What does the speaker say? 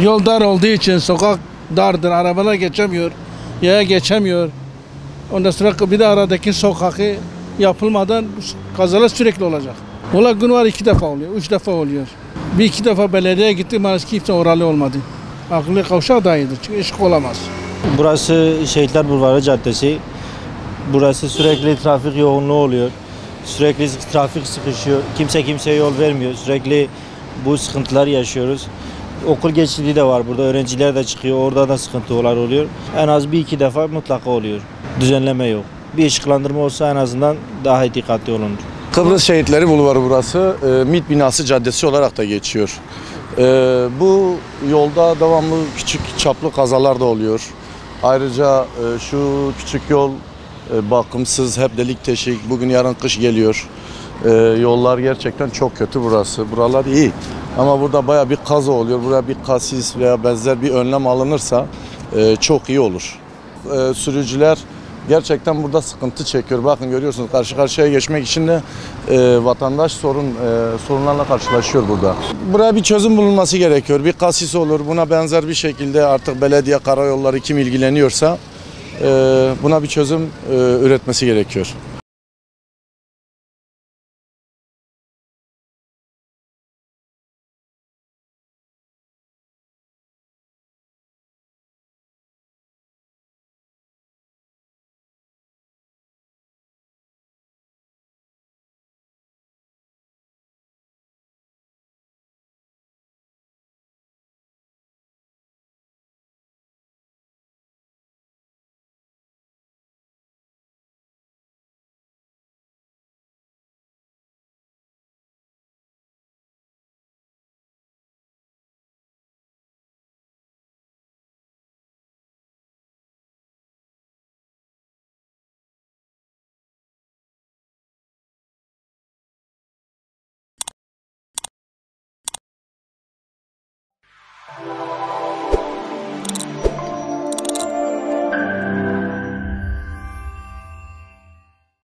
Yol dar olduğu için sokak dardır, arabalar geçemiyor, yaya geçemiyor. Ondan sonra bir de aradaki sokakı yapılmadan kazalar sürekli olacak. Ola gün var 2 defa oluyor, 3 defa oluyor. Bir iki defa belediyeye gittik, maalesef kimse oralı olmadı. Akıllı kavşak da iyidir çünkü ışık olamaz. Burası Şehitler Bulvarı Caddesi. Burası sürekli trafik yoğunluğu oluyor. Sürekli trafik sıkışıyor. Kimse kimseye yol vermiyor. Sürekli bu sıkıntılar yaşıyoruz. Okul geçidi de var burada. Öğrenciler de çıkıyor. Orada da sıkıntılar oluyor. En az bir iki defa mutlaka oluyor. Düzenleme yok. Bir ışıklandırma olsa en azından daha dikkatli olunur. Kıbrıs Şehitleri Bulvarı burası. MİT binası caddesi olarak da geçiyor. Bu yolda devamlı küçük çaplı kazalar da oluyor. Ayrıca şu küçük yol bakımsız, hep delik teşik. Bugün yarın kış geliyor. Yollar gerçekten çok kötü burası. Buralar iyi. Ama burada baya bir kaza oluyor. Buraya bir kasis veya benzer bir önlem alınırsa çok iyi olur. Sürücüler gerçekten burada sıkıntı çekiyor. Bakın görüyorsunuz, karşı karşıya geçmek için de vatandaş sorunlarla karşılaşıyor burada. Buraya bir çözüm bulunması gerekiyor. Bir kasis olur. Buna benzer bir şekilde artık belediye, karayolları kim ilgileniyorsa buna bir çözüm üretmesi gerekiyor.